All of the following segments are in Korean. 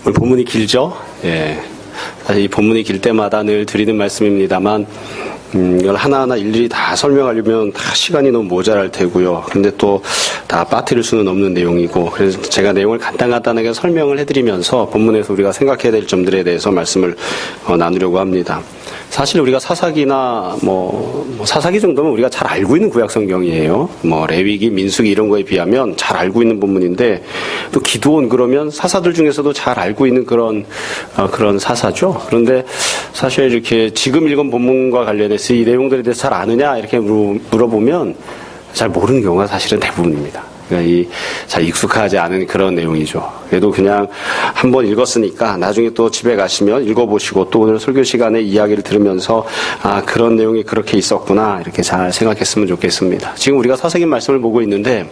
오늘 본문이 길죠? 예. 사실 이 본문이 길 때마다 늘 드리는 말씀입니다만, 이걸 하나하나 일일이 다 설명하려면 다 시간이 너무 모자랄 테고요. 근데 또 다 빠뜨릴 수는 없는 내용이고, 그래서 제가 내용을 간단하게 설명을 해드리면서 본문에서 우리가 생각해야 될 점들에 대해서 말씀을 나누려고 합니다. 사실 우리가 사사기나 사사기 정도면 우리가 잘 알고 있는 구약 성경이에요. 레위기, 민수기 이런 거에 비하면 잘 알고 있는 본문인데, 또 기드온 그러면 사사들 중에서도 잘 알고 있는 그런 사사죠. 그런데 사실 이렇게 지금 읽은 본문과 관련해서 이 내용들에 대해서 잘 아느냐 이렇게 물어보면 잘 모르는 경우가 사실은 대부분입니다. 그러니까 잘 익숙하지 않은 그런 내용이죠. 그래도 그냥 한번 읽었으니까 나중에 또 집에 가시면 읽어보시고 또 오늘 설교 시간에 이야기를 들으면서 그런 내용이 그렇게 있었구나 이렇게 잘 생각했으면 좋겠습니다. 지금 우리가 사사기 말씀을 보고 있는데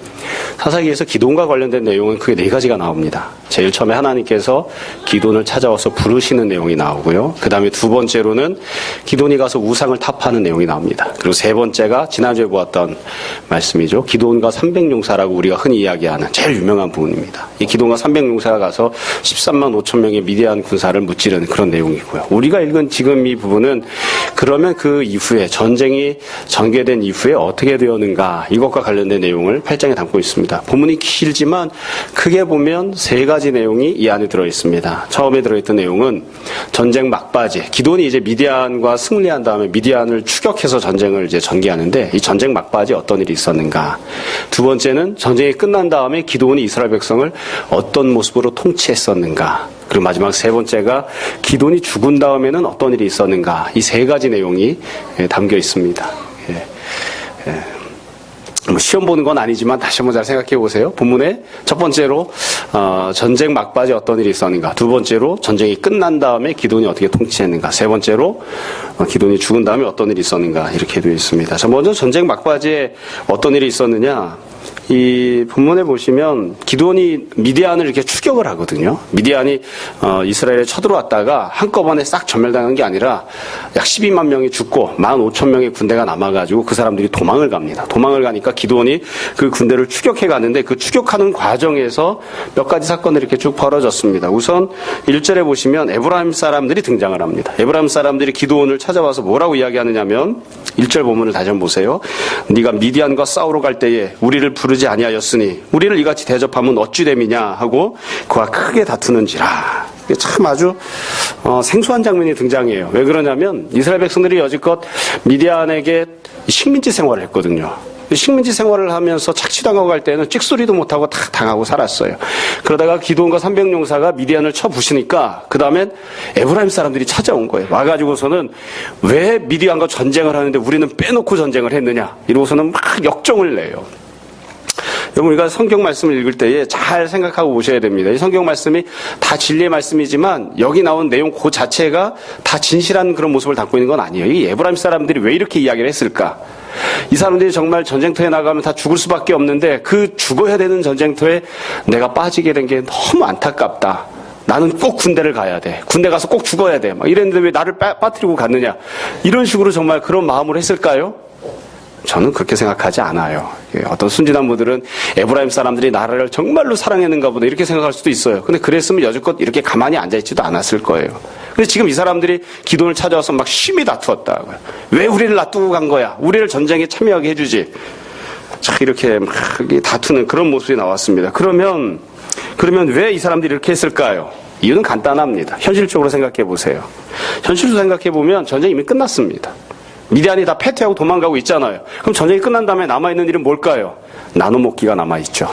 사사기에서 기도원과 관련된 내용은 크게 4가지가 나옵니다. 제일 처음에 하나님께서 기도원을 찾아와서 부르시는 내용이 나오고요. 그 다음에 2번째로는 기도원이 가서 우상을 타파하는 내용이 나옵니다. 그리고 3번째가 지난주에 보았던 말씀이죠. 기도원과 300용사라고 우리가 흔히 이야기하는 제일 유명한 부분입니다. 이 기도원과 300용사가 가서 13만 5천 명의 미디안 군사를 무찌르는 그런 내용이고요. 우리가 읽은 지금 이 부분은 그러면 그 이후에 전쟁이 전개된 이후에 어떻게 되었는가 이것과 관련된 내용을 8장에 담고 있습니다. 본문이 길지만 크게 보면 3가지 내용이 이 안에 들어있습니다. 처음에 들어있던 내용은 전쟁 막바지, 기도원이 이제 미디안과 승리한 다음에 미디안을 추격해서 전쟁을 이제 전개하는데 이 전쟁 막바지 어떤 일이 있었는가. 2번째는 전쟁이 끝난 다음에 기도원이 이스라엘 백성을 어떤 모습으로 통치했었는가. 그리고 마지막 3번째가 기도원이 죽은 다음에는 어떤 일이 있었는가. 이 3가지 내용이 담겨 있습니다. 시험 보는 건 아니지만 다시 한번 잘 생각해 보세요. 본문에 첫 번째로 전쟁 막바지 어떤 일이 있었는가, 2번째로 전쟁이 끝난 다음에 기도원이 어떻게 통치했는가, 3번째로 기도원이 죽은 다음에 어떤 일이 있었는가 이렇게 되어 있습니다. 자, 먼저 전쟁 막바지에 어떤 일이 있었느냐. 이 본문에 보시면 기드온이 미디안을 이렇게 추격을 하거든요. 미디안이 이스라엘에 쳐들어왔다가 한꺼번에 싹 전멸당한 게 아니라 약 12만 명이 죽고 15,000명의 군대가 남아가지고 그 사람들이 도망을 갑니다. 도망을 가니까 기드온이 그 군대를 추격해 가는데 그 추격하는 과정에서 몇 가지 사건들이 이렇게 쭉 벌어졌습니다. 우선 1절에 보시면 에브라임 사람들이 등장을 합니다. 에브라임 사람들이 기드온을 찾아와서 뭐라고 이야기하느냐면 1절 본문을 다시 한번 보세요. 네가 미디안과 싸우러 갈 때에 우리를 부르지 아니하였으니 우리를 이같이 대접하면 어찌 됨이냐 하고 그와 크게 다투는지라. 참 아주 생소한 장면이 등장해요. 왜 그러냐면 이스라엘 백성들이 여지껏 미디안에게 식민지 생활을 했거든요. 식민지 생활을 하면서 착취당하고 갈 때는 찍소리도 못하고 다 당하고 살았어요. 그러다가 기드온과 300용사가 미디안을 쳐부시니까 그 다음엔 에브라임 사람들이 찾아온 거예요. 와가지고서는 왜 미디안과 전쟁을 하는데 우리는 빼놓고 전쟁을 했느냐 이러고서는 막 역정을 내요. 여러분, 우리가 성경 말씀을 읽을 때에 잘 생각하고 보셔야 됩니다. 이 성경 말씀이 다 진리의 말씀이지만 여기 나온 내용 그 자체가 다 진실한 그런 모습을 담고 있는 건 아니에요. 이 에브라임 사람들이 왜 이렇게 이야기를 했을까? 이 사람들이 정말 전쟁터에 나가면 다 죽을 수밖에 없는데 그 죽어야 되는 전쟁터에 내가 빠지게 된 게 너무 안타깝다. 나는 꼭 군대를 가야 돼. 군대 가서 꼭 죽어야 돼. 막 이랬는데 왜 나를 빠뜨리고 갔느냐. 이런 식으로 정말 그런 마음으로 했을까요? 저는 그렇게 생각하지 않아요. 어떤 순진한 분들은 에브라임 사람들이 나라를 정말로 사랑했는가 보다 이렇게 생각할 수도 있어요. 근데 그랬으면 여지껏 이렇게 가만히 앉아있지도 않았을 거예요. 근데 지금 이 사람들이 기도원을 찾아와서 막 심히 다투었다고요. 왜 우리를 놔두고 간 거야? 우리를 전쟁에 참여하게 해주지. 자, 이렇게 막 다투는 그런 모습이 나왔습니다. 그러면 왜 이 사람들이 이렇게 했을까요? 이유는 간단합니다. 현실적으로 생각해 보세요. 현실적으로 생각해 보면 전쟁이 이미 끝났습니다. 미디안이 다 패퇴하고 도망가고 있잖아요. 그럼 전쟁이 끝난 다음에 남아있는 일은 뭘까요? 나눠먹기가 남아있죠.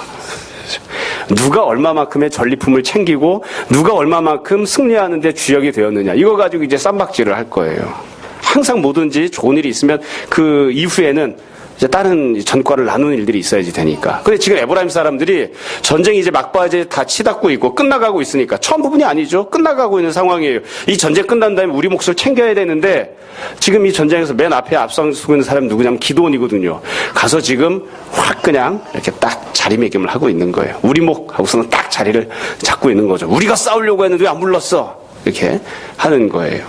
누가 얼마만큼의 전리품을 챙기고 누가 얼마만큼 승리하는 데 주역이 되었느냐. 이거 가지고 이제 쌈박질을 할 거예요. 항상 뭐든지 좋은 일이 있으면 그 이후에는 이제 다른 전과를 나누는 일들이 있어야지 되니까. 근데 지금 에브라임 사람들이 전쟁이 이제 막바지에 다 치닫고 있고 끝나가고 있으니까 처음 부분이 아니죠. 끝나가고 있는 상황이에요. 이 전쟁 끝난 다음에 우리 몫을 챙겨야 되는데 지금 이 전쟁에서 맨 앞에 앞장서고 있는 사람이 누구냐면 기드온이거든요. 가서 지금 확 그냥 이렇게 딱 자리매김을 하고 있는 거예요. 우리 몫 하고서는 딱 자리를 잡고 있는 거죠. 우리가 싸우려고 했는데 왜 안 불렀어? 이렇게 하는 거예요.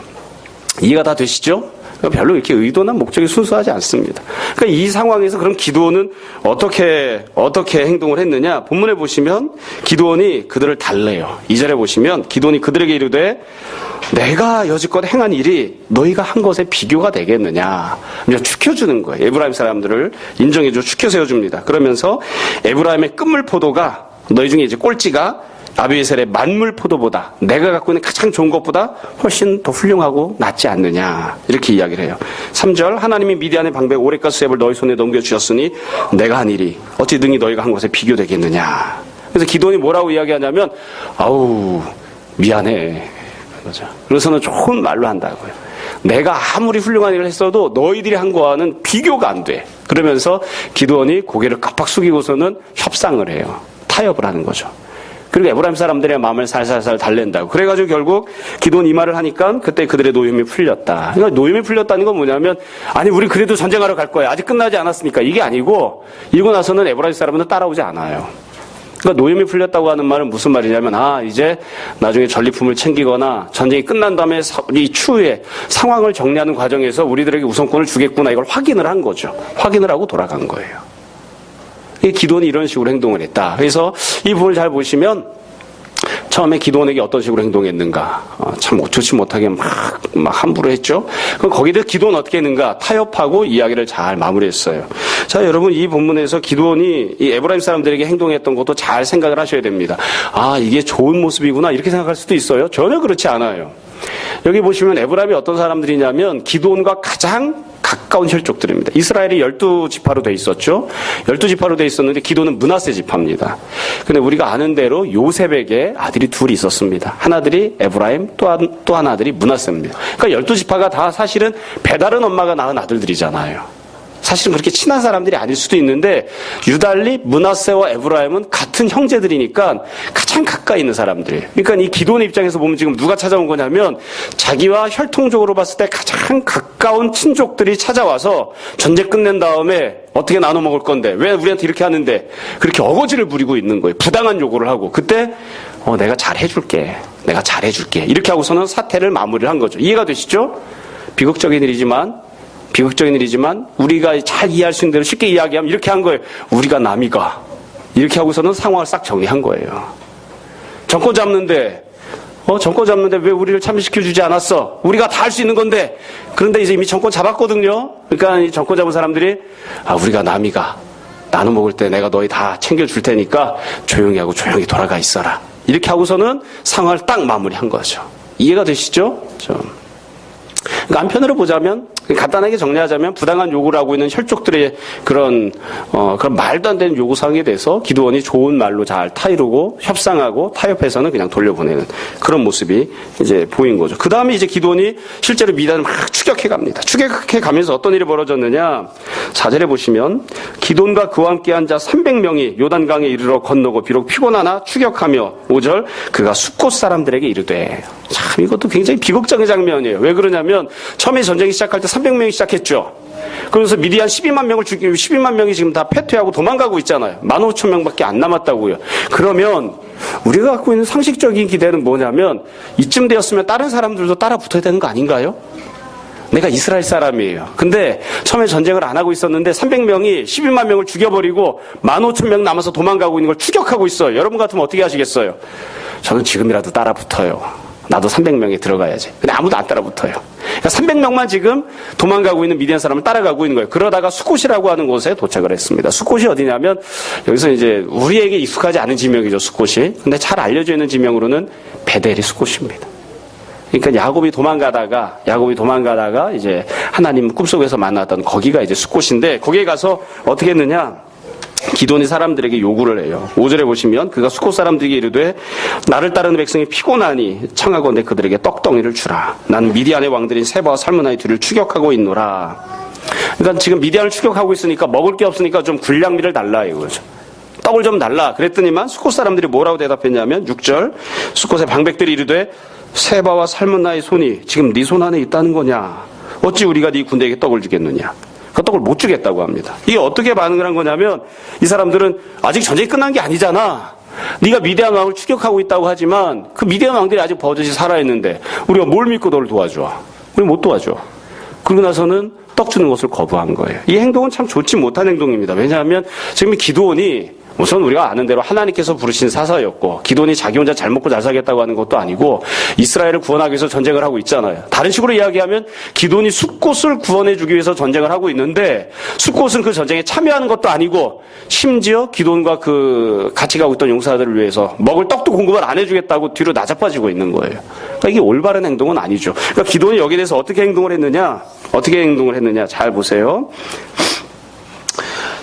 이해가 다 되시죠? 별로 이렇게 의도나 목적이 순수하지 않습니다. 그러니까 이 상황에서 그럼 기드온은 어떻게 행동을 했느냐? 본문에 보시면 기드온이 그들을 달래요. 2절에 보시면 기드온이 그들에게 이르되 내가 여지껏 행한 일이 너희가 한 것에 비교가 되겠느냐? 축혀주는 거예요. 에브라임 사람들을 인정해줘 축혀 세워줍니다. 그러면서 에브라임의 끝물 포도가 너희 중에 이제 꼴찌가 아비에셀의 만물 포도보다 내가 갖고 있는 가장 좋은 것보다 훨씬 더 훌륭하고 낫지 않느냐 이렇게 이야기를 해요. 3절 하나님이 미디안의 방백 오랫과 수έπ을 너희 손에 넘겨주셨으니 내가 한 일이 어찌 능히 너희가 한 것에 비교되겠느냐. 그래서 기드온이 뭐라고 이야기하냐면 아우 미안해. 그래서는 좋은 말로 한다고요. 내가 아무리 훌륭한 일을 했어도 너희들이 한 거와는 비교가 안 돼. 그러면서 기드온이 고개를 깜빡 숙이고서는 협상을 해요. 타협을 하는 거죠. 그리고 에브라임 사람들의 마음을 살살살 달랜다고. 그래가지고 결국 기드온 이 말을 하니까 그때 그들의 노임이 풀렸다. 그러니까 노임이 풀렸다는 건 뭐냐면 아니 우리 그래도 전쟁하러 갈 거야. 아직 끝나지 않았으니까. 이게 아니고 이러고 나서는 에브라임 사람은 따라오지 않아요. 그러니까 노임이 풀렸다고 하는 말은 무슨 말이냐면 이제 나중에 전리품을 챙기거나 전쟁이 끝난 다음에 이 추후에 상황을 정리하는 과정에서 우리들에게 우선권을 주겠구나 이걸 확인을 한 거죠. 확인을 하고 돌아간 거예요. 기드온이 이런 식으로 행동을 했다. 그래서 이 부분을 잘 보시면 처음에 기드온에게 어떤 식으로 행동했는가 참 좋지 못하게 막 함부로 했죠. 그럼 거기에 기드온 어떻게 했는가 타협하고 이야기를 잘 마무리했어요. 자 여러분 이 본문에서 기드온이 이 에브라임 사람들에게 행동했던 것도 잘 생각을 하셔야 됩니다. 이게 좋은 모습이구나 이렇게 생각할 수도 있어요. 전혀 그렇지 않아요. 여기 보시면 에브라임이 어떤 사람들이냐면 기드온과 가장 가까운 혈족들입니다. 이스라엘이 12지파로 돼 있었죠. 12지파로 돼 있었는데 기드온은 므낫세 지파입니다. 근데 우리가 아는 대로 요셉에게 아들이 둘이 있었습니다. 하나들이 에브라임, 또 하나들이 므낫세입니다. 그러니까 12지파가 다 사실은 배다른 엄마가 낳은 아들들이잖아요. 사실은 그렇게 친한 사람들이 아닐 수도 있는데 유달리 므낫세와 에브라임은 같은 형제들이니까 가장 가까이 있는 사람들이에요. 그러니까 이 기드온의 입장에서 보면 지금 누가 찾아온 거냐면 자기와 혈통적으로 봤을 때 가장 가까운 친족들이 찾아와서 전쟁 끝낸 다음에 어떻게 나눠 먹을 건데 왜 우리한테 이렇게 하는데 그렇게 어거지를 부리고 있는 거예요. 부당한 요구를 하고 그때 내가 잘해줄게. 내가 잘해줄게. 이렇게 하고서는 사태를 마무리를 한 거죠. 이해가 되시죠? 비극적인 일이지만 우리가 잘 이해할 수 있는 대로 쉽게 이야기하면 이렇게 한 거예요. 우리가 남이가 이렇게 하고서는 상황을 싹 정리한 거예요. 정권 잡는데 왜 우리를 참여시켜주지 않았어? 우리가 다 할 수 있는 건데. 그런데 이제 이미 정권 잡았거든요. 그러니까 이 정권 잡은 사람들이 우리가 남이가 나눠 먹을 때 내가 너희 다 챙겨줄 테니까 조용히 하고 조용히 돌아가 있어라. 이렇게 하고서는 상황을 딱 마무리한 거죠. 이해가 되시죠? 그러니까 한편으로 보자면 간단하게 정리하자면 부당한 요구를 하고 있는 혈족들의 그런 말도 안 되는 요구사항에 대해서 기드온이 좋은 말로 잘 타이르고 협상하고 타협해서는 그냥 돌려보내는 그런 모습이 이제 보인 거죠. 그 다음에 이제 기드온이 실제로 미디안을 막 추격해 갑니다. 추격해 가면서 어떤 일이 벌어졌느냐. 4절에 보시면 기드온과 그와 함께한 자 300명이 요단강에 이르러 건너고 비록 피곤하나 추격하며 5절 그가 숫곳 사람들에게 이르되 참 이것도 굉장히 비극적인 장면이에요. 왜 그러냐면 처음에 전쟁이 시작할 때 300명이 시작했죠. 그래서 미디안 12만 명을 죽이고 12만 명이 지금 다 패퇴하고 도망가고 있잖아요. 15,000명밖에 안 남았다고요. 그러면 우리가 갖고 있는 상식적인 기대는 뭐냐면 이쯤 되었으면 다른 사람들도 따라 붙어야 되는 거 아닌가요? 내가 이스라엘 사람이에요. 근데 처음에 전쟁을 안 하고 있었는데 300명이 12만 명을 죽여버리고 15,000명 남아서 도망가고 있는 걸 추격하고 있어요. 여러분 같으면 어떻게 하시겠어요? 저는 지금이라도 따라 붙어요. 나도 300명에 들어가야지. 근데 아무도 안 따라 붙어요. 그러니까 300명만 지금 도망가고 있는 미디안 사람을 따라가고 있는 거예요. 그러다가 숫곳이라고 하는 곳에 도착을 했습니다. 숫곳이 어디냐면 여기서 이제 우리에게 익숙하지 않은 지명이죠. 숫곳이. 근데 잘 알려져 있는 지명으로는 베델이 숫곳입니다. 그러니까 야곱이 도망가다가 이제 하나님 꿈속에서 만났던 거기가 이제 숫곳인데 거기에 가서 어떻게 했느냐? 기드온이 사람들에게 요구를 해요. 5절에 보시면 그가 숫곳 사람들에게 이르되 나를 따르는 백성이 피곤하니 청하건대 그들에게 떡덩이를 주라. 나는 미디안의 왕들인 세바와 살므나의 뒤를 추격하고 있노라. 그러니까 지금 미디안을 추격하고 있으니까 먹을 게 없으니까 좀 군량미를 달라 이거죠. 떡을 좀 달라. 그랬더니만 숫곳 사람들이 뭐라고 대답했냐면 6절 숫곳의 방백들이 이르되 세바와 살므나의 손이 지금 네 손 안에 있다는 거냐. 어찌 우리가 네 군대에게 떡을 주겠느냐. 그 떡을 못 주겠다고 합니다. 이게 어떻게 반응을 한 거냐면 이 사람들은 아직 전쟁이 끝난 게 아니잖아. 네가 미디안 왕을 추격하고 있다고 하지만 그 미디안 왕들이 아직 버젓이 살아있는데 우리가 뭘 믿고 너를 도와줘? 우리 못 도와줘. 그러고 나서는 떡 주는 것을 거부한 거예요. 이 행동은 참 좋지 못한 행동입니다. 왜냐하면 지금 기드온이 우선 우리가 아는 대로 하나님께서 부르신 사사였고 기드온이 자기 혼자 잘 먹고 잘 살겠다고 하는 것도 아니고 이스라엘을 구원하기 위해서 전쟁을 하고 있잖아요. 다른 식으로 이야기하면 기드온이 숫곳을 구원해 주기 위해서 전쟁을 하고 있는데 숫곳은 그 전쟁에 참여하는 것도 아니고 심지어 기드온과 그 같이 가고 있던 용사들을 위해서 먹을 떡도 공급을 안 해주겠다고 뒤로 나자빠지고 있는 거예요. 그러니까 이게 올바른 행동은 아니죠. 그러니까 기드온이 여기에 대해서 어떻게 행동을 했느냐 잘 보세요.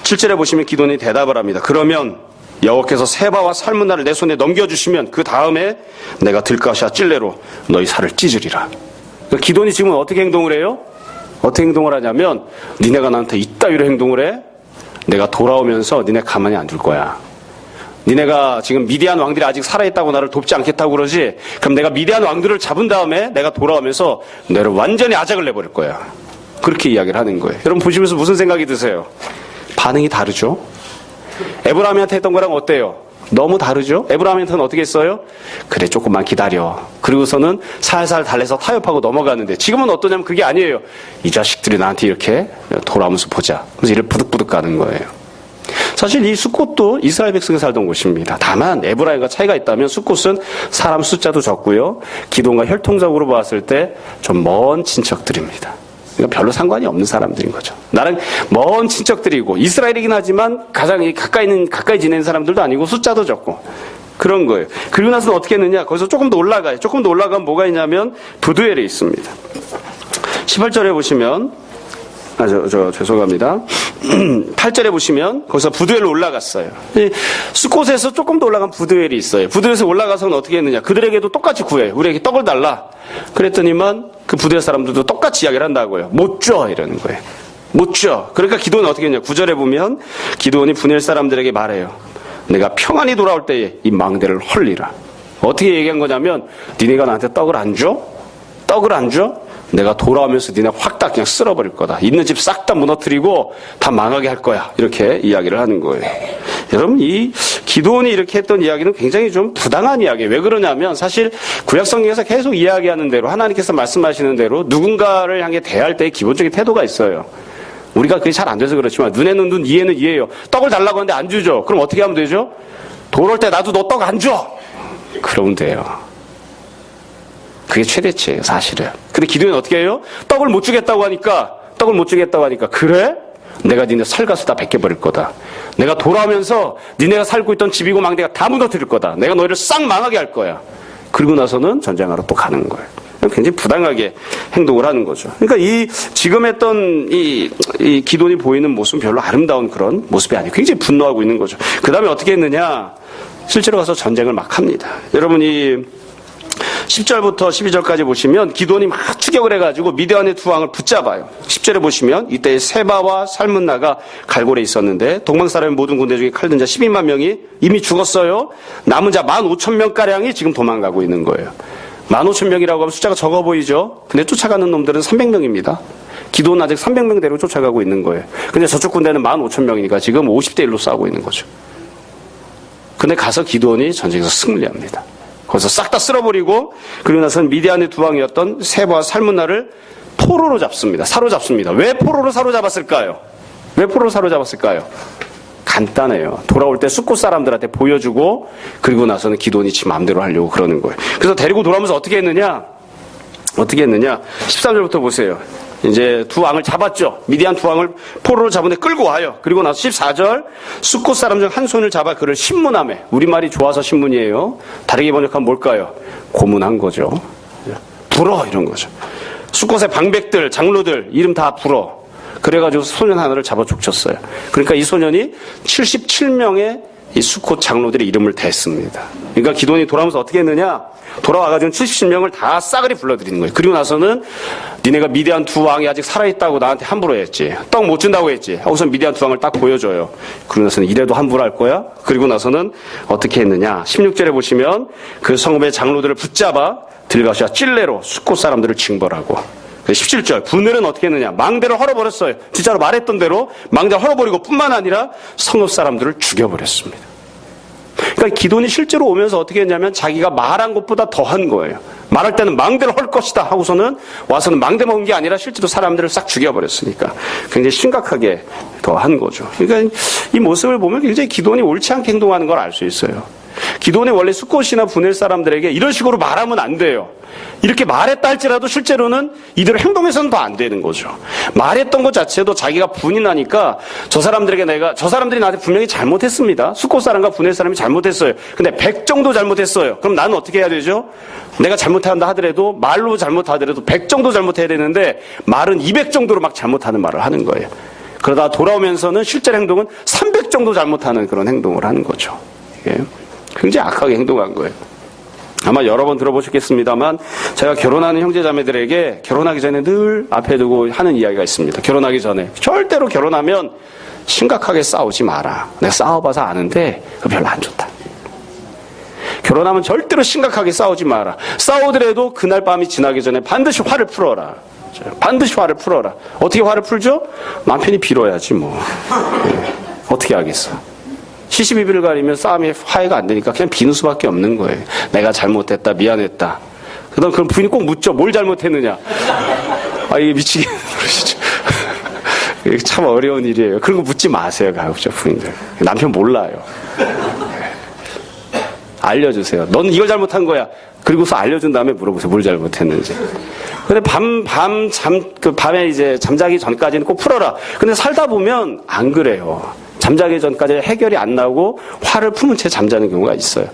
7절에 보시면 기드온이 대답을 합니다. 그러면 여호와께서 세바와 살문나를 내 손에 넘겨주시면 그 다음에 내가 들가시와 찔레로 너희 살을 찢으리라. 그러니까 기드온이 지금 어떻게 행동을 해요? 어떻게 행동을 하냐면 니네가 나한테 이따위로 행동을 해? 내가 돌아오면서 니네 가만히 안 둘 거야. 니네가 지금 미디안 왕들이 아직 살아있다고 나를 돕지 않겠다고 그러지? 그럼 내가 미디안 왕들을 잡은 다음에 내가 돌아오면서 너를 완전히 아작을 내버릴 거야. 그렇게 이야기를 하는 거예요. 여러분 보시면서 무슨 생각이 드세요? 반응이 다르죠? 에브라임한테 했던 거랑 어때요? 너무 다르죠? 에브라임한테는 어떻게 했어요? 그래 조금만 기다려. 그리고서는 살살 달래서 타협하고 넘어가는데 지금은 어떠냐면 그게 아니에요. 이 자식들이 나한테 이렇게 돌아오면서 보자. 그래서 이를 부득부득 가는 거예요. 사실 이 숫곳도 이스라엘 백성이 살던 곳입니다. 다만 에브라임과 차이가 있다면 숫곳은 사람 숫자도 적고요. 기드온과 혈통적으로 봤을 때 좀 먼 친척들입니다. 그러니까 별로 상관이 없는 사람들인 거죠. 나랑 먼 친척들이고 이스라엘이긴 하지만 가장 가까이 지내는 사람들도 아니고 숫자도 적고 그런 거예요. 그리고 나서 어떻게 했느냐? 거기서 조금 더 올라가요. 조금 더 올라가면 뭐가 있냐면 부두엘에 있습니다. 18절에 보시면 죄송합니다. 8절에 보시면 거기서 부두엘로 올라갔어요. 숫곳에서 조금 더 올라간 부두엘이 있어요. 부두엘에서 올라가서는 어떻게 했느냐? 그들에게도 똑같이 구해. 우리에게 떡을 달라. 그랬더니만 그 부두엘 사람들도 똑같이 이야기를 한다고요. 못 줘 이러는 거예요. 못 줘. 그러니까 기드온은 어떻게 했냐? 9절에 보면 기드온이 분엘 사람들에게 말해요. 내가 평안히 돌아올 때에 이 망대를 헐리라. 어떻게 얘기한 거냐면 니네가 나한테 떡을 안 줘? 떡을 안 줘? 내가 돌아오면서 니네 확 다 그냥 쓸어버릴 거다. 있는 집 싹 다 무너뜨리고 다 망하게 할 거야. 이렇게 이야기를 하는 거예요. 여러분 이 기드온이 이렇게 했던 이야기는 굉장히 좀 부당한 이야기예요. 왜 그러냐면 사실 구약성경에서 계속 이야기하는 대로 하나님께서 말씀하시는 대로 누군가를 향해 대할 때의 기본적인 태도가 있어요. 우리가 그게 잘 안 돼서 그렇지만 눈에는 눈, 이에는 이에요. 떡을 달라고 하는데 안 주죠. 그럼 어떻게 하면 되죠? 돌아올 때 나도 너 떡 안 줘. 그러면 돼요. 그게 최대치예요, 사실은. 근데 기드온은 어떻게 해요? 떡을 못 주겠다고 하니까 그래? 내가 니네 살갗을 다 벗겨버릴 거다. 내가 돌아오면서 니네가 살고 있던 집이고 망대가 다 무너뜨릴 거다. 내가 너희를 싹 망하게 할 거야. 그리고 나서는 전쟁하러 또 가는 거예요. 굉장히 부당하게 행동을 하는 거죠. 그러니까 지금 했던 이 기드온이 보이는 모습은 별로 아름다운 그런 모습이 아니고 굉장히 분노하고 있는 거죠. 그 다음에 어떻게 했느냐? 실제로 가서 전쟁을 막 합니다. 여러분이 10절부터 12절까지 보시면 기드온이 막 추격을 해가지고 미디안의 두 왕을 붙잡아요. 10절에 보시면 이때 세바와 살문나가 갈골에 있었는데 동방 사람의 모든 군대 중에 칼든 자 12만 명이 이미 죽었어요. 남은 자 15,000명가량이 지금 도망가고 있는 거예요. 15,000명이라고 하면 숫자가 적어 보이죠? 근데 쫓아가는 놈들은 300명입니다. 기드온은 아직 300명대로 쫓아가고 있는 거예요. 근데 저쪽 군대는 15,000명이니까 지금 50대 1로 싸우고 있는 거죠. 근데 가서 기드온이 전쟁에서 승리합니다. 거기서 싹 다 쓸어버리고 그리고 나서는 미디안의 두 왕이었던 세바와 살문나를 포로로 잡습니다. 사로잡습니다. 왜 포로로 사로잡았을까요? 간단해요. 돌아올 때 숫곳 사람들한테 보여주고 그리고 나서는 기드온이 지 마음대로 하려고 그러는 거예요. 그래서 데리고 돌아오면서 어떻게 했느냐? 13절부터 보세요. 이제 두 왕을 잡았죠. 미디안 두 왕을 포로로 잡은데 끌고 와요. 그리고 나서 14절 숫곳 사람 중 한 손을 잡아 그를 신문하매. 우리말이 좋아서 신문이에요. 다르게 번역하면 뭘까요? 고문한 거죠. 불어 이런 거죠. 숫곳의 방백들, 장로들 이름 다 불어. 그래가지고 소년 하나를 잡아 족쳤어요. 그러니까 이 소년이 77명의 이 숫곳 장로들의 이름을 댔습니다. 그러니까 기드온이 돌아오면서 어떻게 했느냐? 돌아와가지고 70명을 다 싸그리 불러들이는 거예요. 그리고 나서는 니네가 미디안 두 왕이 아직 살아있다고 나한테 함부로 했지. 떡 못 준다고 했지. 우선 미디안 두 왕을 딱 보여줘요. 그리고 나서는 이래도 함부로 할 거야? 그리고 나서는 어떻게 했느냐? 16절에 보시면 그 성읍의 장로들을 붙잡아 들가시와 찔레로 숫곳 사람들을 징벌하고 17절 분열은 어떻게 했느냐? 망대를 헐어버렸어요. 진짜로 말했던 대로 망대를 헐어버리고 뿐만 아니라 성읍 사람들을 죽여버렸습니다. 그러니까 기드온이 실제로 오면서 어떻게 했냐면 자기가 말한 것보다 더한 거예요. 말할 때는 망대로 할 것이다 하고서는 와서는 망대 먹은 게 아니라 실제로 사람들을 싹 죽여버렸으니까 굉장히 심각하게 더 한 거죠. 그러니까 이 모습을 보면 굉장히 기도원이 옳지 않게 행동하는 걸 알 수 있어요. 기도원이 원래 숫곳이나 분엘 사람들에게 이런 식으로 말하면 안 돼요. 이렇게 말했다 할지라도 실제로는 이대로 행동해서는 더 안 되는 거죠. 말했던 것 자체도 자기가 분이 나니까 저 사람들이 나한테 분명히 잘못했습니다. 숫곳 사람과 분엘 사람이 잘못했어요. 근데 100 정도 잘못했어요. 그럼 나는 어떻게 해야 되죠? 내가 잘못한다 하더라도 말로 잘못하더라도 100 정도 잘못해야 되는데 말은 200 정도로 막 잘못하는 말을 하는 거예요. 그러다 돌아오면서는 실제 행동은 300 정도 잘못하는 그런 행동을 하는 거죠. 예. 굉장히 악하게 행동한 거예요. 아마 여러 번 들어보셨겠습니다만 제가 결혼하는 형제자매들에게 결혼하기 전에 늘 앞에 두고 하는 이야기가 있습니다. 결혼하기 전에 절대로 결혼하면 심각하게 싸우지 마라. 내가 싸워봐서 아는데 별로 안 좋다. 결혼하면 절대로 심각하게 싸우지 마라. 싸우더라도 그날 밤이 지나기 전에 반드시 화를 풀어라. 반드시 화를 풀어라. 어떻게 화를 풀죠? 남편이 빌어야지 뭐. 어떻게 하겠어. 시시비비를 가리면 싸움이 화해가 안 되니까 그냥 비는 수밖에 없는 거예요. 내가 잘못했다, 미안했다. 그럼 부인이 꼭 묻죠. 뭘 잘못했느냐. 아, 이게 미치겠네. 그러시죠. 이게 참 어려운 일이에요. 그런 거 묻지 마세요, 가급적 부인들. 남편 몰라요. 알려주세요. 너는 이걸 잘못한 거야. 그리고서 알려준 다음에 물어보세요. 뭘 잘못했는지. 근데 밤에 이제 잠자기 전까지는 꼭 풀어라. 근데 살다 보면 안 그래요. 잠자기 전까지 해결이 안 나오고 화를 품은 채 잠자는 경우가 있어요.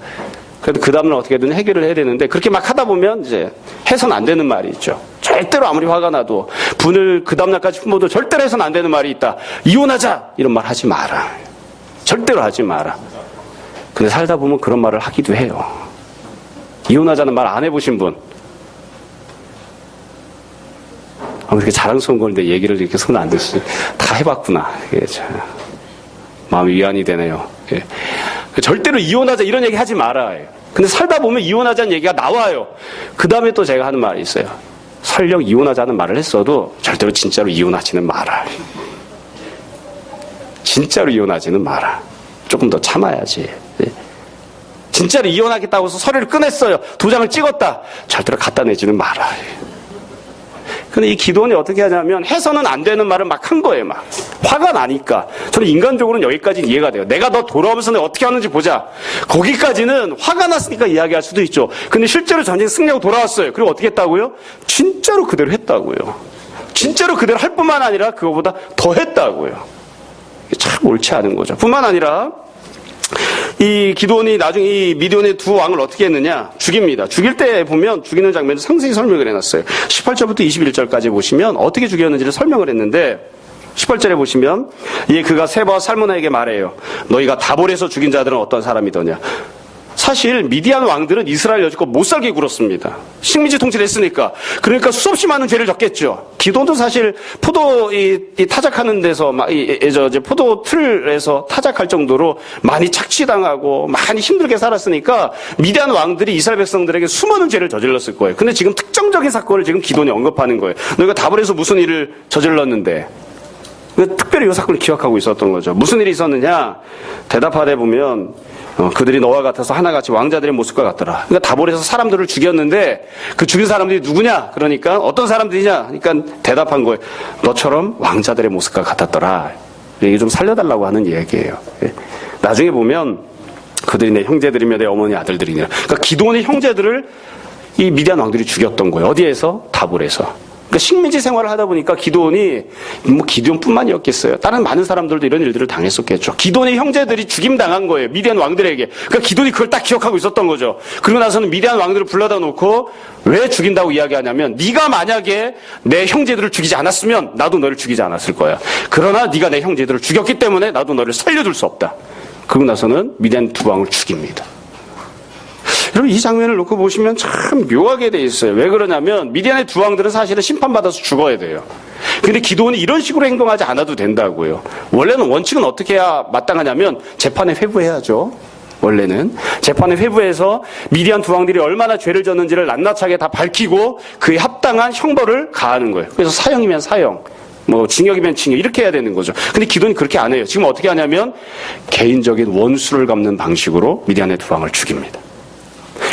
그래도 그 다음날 어떻게든 해결을 해야 되는데 그렇게 막 하다 보면 이제 해서는 안 되는 말이 있죠. 절대로 아무리 화가 나도 분을 그 다음날까지 품어도 절대로 해서는 안 되는 말이 있다. 이혼하자! 이런 말 하지 마라. 절대로 하지 마라. 근데 살다 보면 그런 말을 하기도 해요. 이혼하자는 말 안 해보신 분. 이렇게 자랑스러운 건데 얘기를 이렇게 손 안 드시지. 다 해봤구나. 이게 참 마음이 위안이 되네요. 예. 절대로 이혼하자 이런 얘기 하지 말아요. 근데 살다 보면 이혼하자는 얘기가 나와요. 그 다음에 또 제가 하는 말이 있어요. 설령 이혼하자는 말을 했어도 절대로 진짜로 이혼하지는 마라. 진짜로 이혼하지는 마라. 조금 더 참아야지. 예. 진짜로 이혼하겠다고 해서 서류를 꺼냈어요. 도장을 찍었다. 절대로 갖다 내지는 마라. 근데 이 기도원이 어떻게 하냐면 해서는 안 되는 말을 막 한 거예요. 막 화가 나니까. 저는 인간적으로는 여기까지는 이해가 돼요. 내가 너 돌아오면서 내가 어떻게 하는지 보자. 거기까지는 화가 났으니까 이야기할 수도 있죠. 근데 실제로 전쟁 승리하고 돌아왔어요. 그리고 어떻게 했다고요? 진짜로 그대로 했다고요. 진짜로 그대로 할 뿐만 아니라 그거보다 더 했다고요. 참 옳지 않은 거죠. 뿐만 아니라 이 기드온이 나중에 이 미디온의 두 왕을 어떻게 했느냐? 죽입니다. 죽일 때 보면 죽이는 장면을 상세히 설명을 해놨어요. 18절부터 21절까지 보시면 어떻게 죽였는지를 설명을 했는데 18절에 보시면 그가 세바와 살무나에게 말해요. 너희가 다볼에서 죽인 자들은 어떤 사람이더냐? 사실 미디안 왕들은 이스라엘 여지껏 못 살게 굴었습니다. 식민지 통치를 했으니까. 그러니까 수없이 많은 죄를 졌겠죠. 기도도 사실 포도 타작하는 데서 포도 틀에서 타작할 정도로 많이 착취당하고 많이 힘들게 살았으니까 미디안 왕들이 이스라엘 백성들에게 수많은 죄를 저질렀을 거예요. 근데 지금 특정적인 사건을 지금 기도니 언급하는 거예요. 너희가 다볼에서 무슨 일을 저질렀는데 특별히 이 사건을 기억하고 있었던 거죠. 무슨 일이 있었느냐? 대답하되 보면 그들이 너와 같아서 하나같이 왕자들의 모습과 같더라. 그러니까 다볼에서 사람들을 죽였는데 그 죽인 사람들이 누구냐? 그러니까 어떤 사람들이냐? 그러니까 대답한 거예요. 너처럼 왕자들의 모습과 같았더라. 이게 좀 살려달라고 하는 얘기예요. 나중에 보면 그들이 내 형제들이며 내 어머니 아들들이니라. 그러니까 기드온의 형제들을 이 미디안 왕들이 죽였던 거예요. 어디에서? 다볼에서. 그러니까 식민지 생활을 하다 보니까 기드온이 기드온뿐만이었겠어요. 다른 많은 사람들도 이런 일들을 당했었겠죠. 기드온의 형제들이 죽임당한 거예요. 미디안 왕들에게. 그러니까 기드온이 그걸 딱 기억하고 있었던 거죠. 그러고 나서는 미디안 왕들을 불러다 놓고 왜 죽인다고 이야기하냐면 네가 만약에 내 형제들을 죽이지 않았으면 나도 너를 죽이지 않았을 거야. 그러나 네가 내 형제들을 죽였기 때문에 나도 너를 살려둘 수 없다. 그러고 나서는 미디안 두 왕을 죽입니다. 여러분 이 장면을 놓고 보시면 참 묘하게 돼 있어요. 왜 그러냐면 미디안의 두 왕들은 사실은 심판받아서 죽어야 돼요. 근데 기드온이 이런 식으로 행동하지 않아도 된다고요. 원래는 원칙은 어떻게 해야 마땅하냐면 재판에 회부해야죠. 원래는 재판에 회부해서 미디안 두 왕들이 얼마나 죄를 졌는지를 낱낱하게 다 밝히고 그에 합당한 형벌을 가하는 거예요. 그래서 사형이면 사형, 징역이면 징역 이렇게 해야 되는 거죠. 근데 기드온이 그렇게 안 해요. 지금 어떻게 하냐면 개인적인 원수를 갚는 방식으로 미디안의 두 왕을 죽입니다.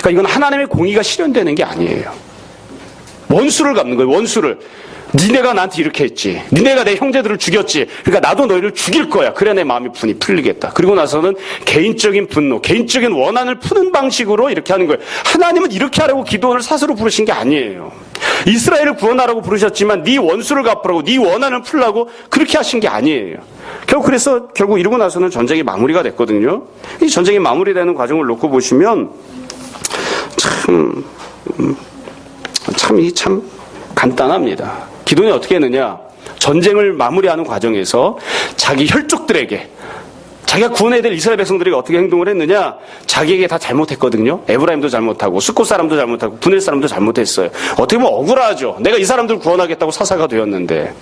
그러니까 이건 하나님의 공의가 실현되는 게 아니에요. 원수를 갚는 거예요. 원수를. 니네가 나한테 이렇게 했지. 니네가 내 형제들을 죽였지. 그러니까 나도 너희를 죽일 거야. 그래야 내 마음이 분이 풀리겠다. 그리고 나서는 개인적인 분노, 개인적인 원한을 푸는 방식으로 이렇게 하는 거예요. 하나님은 이렇게 하라고 기도원을 사슬로 부르신 게 아니에요. 이스라엘을 구원하라고 부르셨지만 네 원수를 갚으라고, 네 원한을 풀라고 그렇게 하신 게 아니에요. 결국 이러고 나서는 전쟁이 마무리가 됐거든요. 이 전쟁이 마무리되는 과정을 놓고 보시면 참 간단합니다. 기도원이 어떻게 했느냐? 전쟁을 마무리하는 과정에서 자기 혈족들에게, 자기가 구원해야 될 이스라엘 백성들에게 어떻게 행동을 했느냐? 자기에게 다 잘못했거든요. 에브라임도 잘못하고 숫곳 사람도 잘못하고 분엘 사람도 잘못했어요. 어떻게 보면 억울하죠. 내가 이 사람들을 구원하겠다고 사사가 되었는데,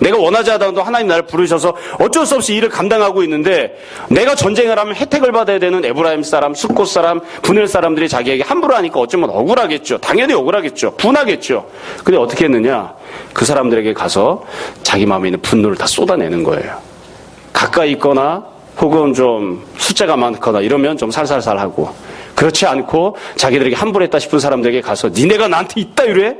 내가 원하지 않아도 하나님 나를 부르셔서 어쩔 수 없이 일을 감당하고 있는데, 내가 전쟁을 하면 혜택을 받아야 되는 에브라임 사람, 숫곳 사람, 분엘 사람들이 자기에게 함부로 하니까 어쩌면 억울하겠죠. 당연히 억울하겠죠. 분하겠죠. 근데 어떻게 했느냐? 그 사람들에게 가서 자기 마음에 있는 분노를 다 쏟아내는 거예요. 가까이 있거나 혹은 좀 숫자가 많거나 이러면 좀 살살살 하고, 그렇지 않고 자기들에게 함부로 했다 싶은 사람들에게 가서 니네가 나한테 있다 이래?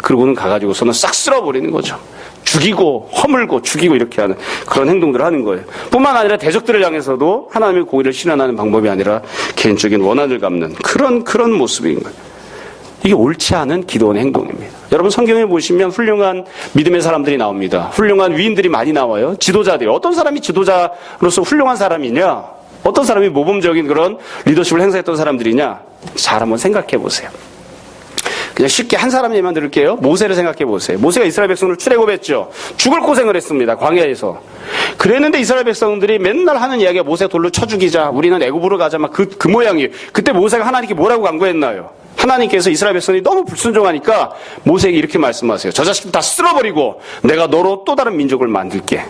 그러고는 가가지고서는 싹 쓸어버리는 거죠. 죽이고 허물고 죽이고 이렇게 하는 그런 행동들을 하는 거예요. 뿐만 아니라 대적들을 향해서도 하나님의 공의를 실현하는 방법이 아니라 개인적인 원한을 갚는 그런 모습인 거예요. 이게 옳지 않은 기도원의 행동입니다. 여러분 성경에 보시면 훌륭한 믿음의 사람들이 나옵니다. 훌륭한 위인들이 많이 나와요. 지도자들이. 어떤 사람이 지도자로서 훌륭한 사람이냐? 어떤 사람이 모범적인 그런 리더십을 행사했던 사람들이냐? 잘 한번 생각해 보세요. 그냥 쉽게 한 사람 예만 들을게요. 모세를 생각해 보세요. 모세가 이스라엘 백성을 출애굽했죠. 죽을 고생을 했습니다. 광야에서. 그랬는데 이스라엘 백성들이 맨날 하는 이야기가 모세 돌로 쳐 죽이자. 우리는 애굽으로 가자. 막 그 모양이에요. 그때 모세가 하나님께 뭐라고 간구했나요? 하나님께서 이스라엘 백성이 너무 불순종하니까 모세에게 이렇게 말씀하세요. 저 자식들 다 쓸어버리고 내가 너로 또 다른 민족을 만들게.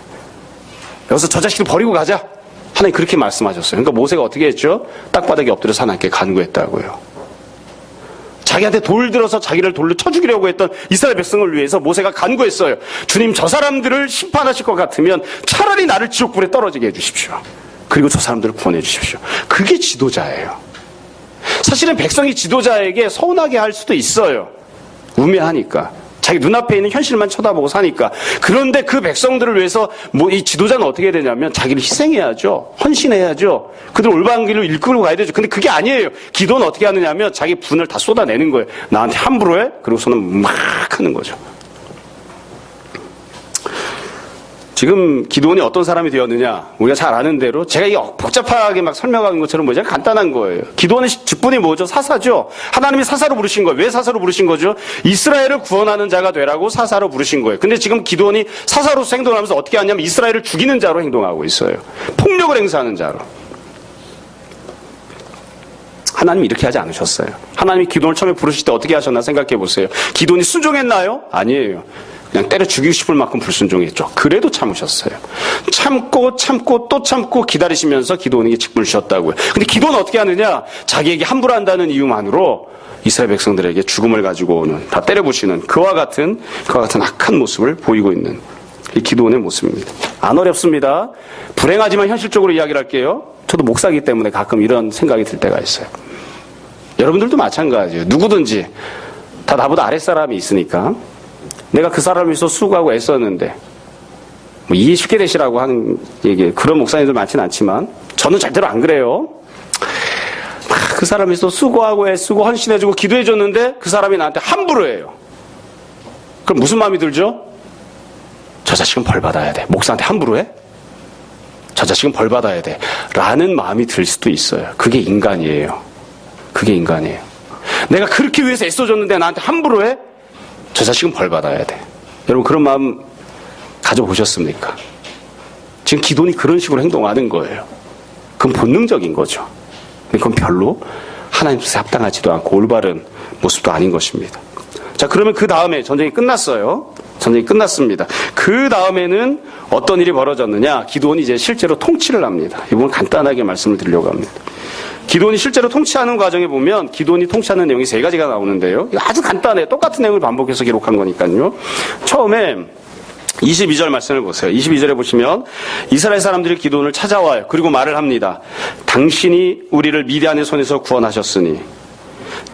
여기서 저 자식들 버리고 가자. 하나님 그렇게 말씀하셨어요. 그러니까 모세가 어떻게 했죠? 땅바닥에 엎드려서 하나님께 간구했다고요. 자기한테 돌 들어서 자기를 돌로 쳐 죽이려고 했던 이스라엘 백성을 위해서 모세가 간구했어요. 주님, 저 사람들을 심판하실 것 같으면 차라리 나를 지옥불에 떨어지게 해주십시오. 그리고 저 사람들을 구원해 주십시오. 그게 지도자예요. 사실은 백성이 지도자에게 서운하게 할 수도 있어요. 우매하니까. 자기 눈앞에 있는 현실만 쳐다보고 사니까. 그런데 그 백성들을 위해서 이 지도자는 어떻게 해야 되냐면 자기를 희생해야죠. 헌신해야죠. 그들 올바른 길로 이끌고 가야 되죠. 근데 그게 아니에요. 기도는 어떻게 하느냐 하면 자기 분을 다 쏟아내는 거예요. 나한테 함부로 해? 그러고서는 막 하는 거죠. 지금 기도원이 어떤 사람이 되었느냐? 우리가 잘 아는 대로 제가 이게 복잡하게 막 설명하는 것처럼 뭐죠? 간단한 거예요. 기도원의 직분이 뭐죠? 사사죠. 하나님이 사사로 부르신 거예요. 왜 사사로 부르신 거죠? 이스라엘을 구원하는 자가 되라고 사사로 부르신 거예요. 근데 지금 기도원이 사사로서 행동하면서 어떻게 하냐면 이스라엘을 죽이는 자로 행동하고 있어요. 폭력을 행사하는 자로. 하나님이 이렇게 하지 않으셨어요. 하나님이 기도원을 처음에 부르실 때 어떻게 하셨나 생각해 보세요. 기도원이 순종했나요? 아니에요. 그냥 때려 죽이고 싶을 만큼 불순종했죠. 그래도 참으셨어요. 참고 또 참고 기다리시면서 기도원에게 직분을 주셨다고요. 근데 기도는 어떻게 하느냐? 자기에게 함부로 한다는 이유만으로 이스라엘 백성들에게 죽음을 가지고 오는, 다 때려부시는 그와 같은 악한 모습을 보이고 있는 이 기도원의 모습입니다. 안 어렵습니다. 불행하지만 현실적으로 이야기를 할게요. 저도 목사이기 때문에 가끔 이런 생각이 들 때가 있어요. 여러분들도 마찬가지예요. 누구든지 다 나보다 아랫사람이 있으니까 내가 그 사람을 위해서 수고하고 애썼는데 뭐 이해 쉽게 되시라고 하는 얘기, 그런 목사님들 많지는 않지만 저는 절대로 안 그래요. 그 사람을 위해서 수고하고 애쓰고 헌신해주고 기도해줬는데 그 사람이 나한테 함부로 해요. 그럼 무슨 마음이 들죠? 저 자식은 벌 받아야 돼. 목사한테 함부로 해? 저 자식은 벌 받아야 돼. 라는 마음이 들 수도 있어요. 그게 인간이에요. 그게 인간이에요. 내가 그렇게 위해서 애써줬는데 나한테 함부로 해? 저 자식은 벌 받아야 돼. 여러분 그런 마음 가져보셨습니까? 지금 기도원이 그런 식으로 행동하는 거예요. 그건 본능적인 거죠. 그건 별로 하나님 뜻에 합당하지도 않고 올바른 모습도 아닌 것입니다. 자, 그러면 그 다음에 전쟁이 끝났어요. 전쟁이 끝났습니다. 그 다음에는 어떤 일이 벌어졌느냐? 기도원이 이제 실제로 통치를 합니다. 이 부분 간단하게 말씀을 드리려고 합니다. 기도원이 실제로 통치하는 과정에 보면 기도원이 통치하는 내용이 3가지가 나오는데요. 아주 간단해요. 똑같은 내용을 반복해서 기록한 거니까요. 처음에 22절 말씀을 보세요. 22절에 보시면 이스라엘 사람들이 기도원을 찾아와요. 그리고 말을 합니다. 당신이 우리를 미디안의 손에서 구원하셨으니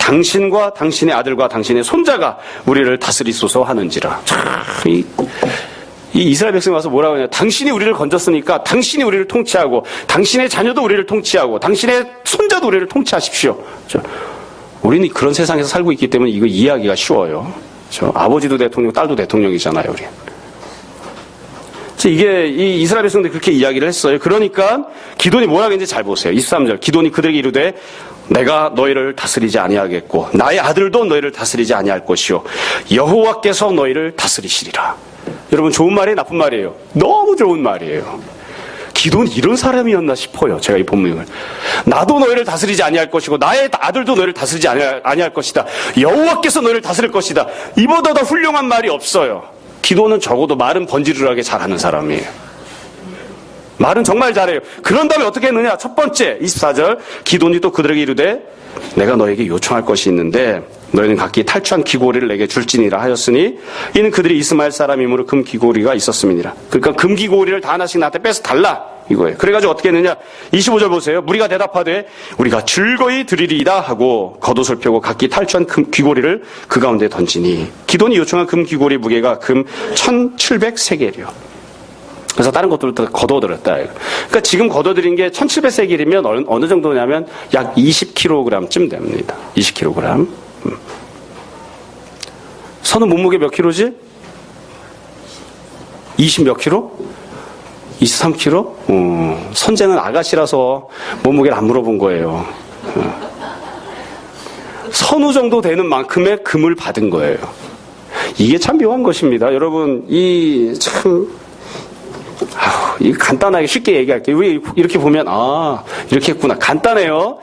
당신과 당신의 아들과 당신의 손자가 우리를 다스리소서 하는지라. 이 이스라엘 백성이 와서 뭐라고 하냐. 당신이 우리를 건졌으니까 당신이 우리를 통치하고 당신의 자녀도 우리를 통치하고 당신의 손자도 우리를 통치하십시오. 우리는 그런 세상에서 살고 있기 때문에 이거 이해하기가 쉬워요. 아버지도 대통령, 딸도 대통령이잖아요, 우리. 이게 이 이스라엘 백성들이 그렇게 이야기를 했어요. 그러니까 기돈이 뭐라고 했는지 잘 보세요. 23절. 기돈이 그들에게 이르되 내가 너희를 다스리지 아니하겠고 나의 아들도 너희를 다스리지 아니할 것이요 여호와께서 너희를 다스리시리라. 여러분, 좋은 말이에요, 나쁜 말이에요? 너무 좋은 말이에요. 기돈이 이런 사람이었나 싶어요. 제가 이 본문을. 나도 너희를 다스리지 아니할 것이고 나의 아들도 너희를 다스리지 아니할 것이다. 여호와께서 너희를 다스릴 것이다. 이보다 더 훌륭한 말이 없어요. 기돈은 적어도 말은 번지르르하게 잘하는 사람이에요. 말은 정말 잘해요. 그런 다음에 어떻게 했느냐. 첫 번째 24절. 기돈이 또 그들에게 이르되 내가 너에게 요청할 것이 있는데 너희는 각기 탈취한 귀고리를 내게 줄지니라 하였으니 이는 그들이 이스마엘 사람이므로 금 귀고리가 있었음이니라. 그러니까 금 귀고리를 다 하나씩 나한테 빼서 달라 이거예요. 그래가지고 어떻게 했느냐. 25절 보세요. 무리가 대답하되 우리가 즐거이 드리리이다 하고 겉옷을 펴고 각기 탈취한 금 귀고리를 그 가운데 던지니 기돈이 요청한 금 귀고리 무게가 금 1700세겔이요. 그래서 다른 것들도 걷어들였다. 그러니까 지금 걷어들인 게 1700세겔이면 어느 정도냐면 약 20kg쯤 됩니다. 20kg. 선은 몸무게 몇 킬로지? 20 몇 킬로? 23kg? 선재는 아가씨라서 몸무게를 안 물어본 거예요. 선우 정도 되는 만큼의 금을 받은 거예요. 이게 참 묘한 것입니다. 여러분, 이 간단하게 쉽게 얘기할게요. 왜 이렇게 보면 이렇게 했구나. 간단해요.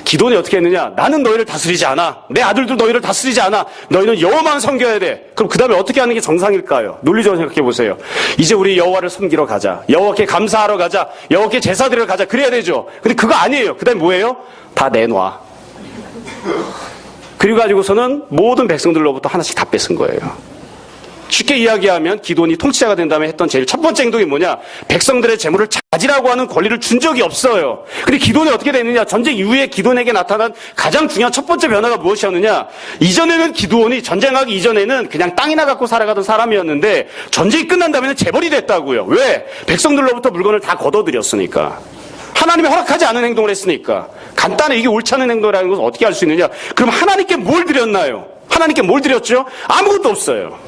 기돈이 어떻게 했느냐. 나는 너희를 다스리지 않아. 내 아들도 너희를 다스리지 않아. 너희는 여호와만 섬겨야 돼. 그럼 그 다음에 어떻게 하는 게 정상일까요? 논리적으로 생각해 보세요. 이제 우리 여호와를 섬기러 가자. 여호와께 감사하러 가자. 여호와께 제사 드리러 가자. 그래야 되죠. 근데 그거 아니에요. 그 다음에 뭐예요? 다 내놔. 그리고 가지고서는 모든 백성들로부터 하나씩 다 뺏은 거예요. 쉽게 이야기하면 기돈이 통치자가 된 다음에 했던 제일 첫 번째 행동이 뭐냐. 백성들의 재물을 가지라고 하는 권리를 준 적이 없어요. 근데 기돈이 어떻게 됐느냐. 전쟁 이후에 기돈에게 나타난 가장 중요한 첫 번째 변화가 무엇이었느냐. 이전에는 기돈이 전쟁하기 이전에는 그냥 땅이나 갖고 살아가던 사람이었는데 전쟁이 끝난 다음에는 재벌이 됐다고요. 왜? 백성들로부터 물건을 다 걷어들였으니까. 하나님이 허락하지 않은 행동을 했으니까. 간단해. 이게 옳지 않은 행동이라는 것을 어떻게 알 수 있느냐. 그럼 하나님께 뭘 드렸나요? 하나님께 뭘 드렸죠? 아무것도 없어요.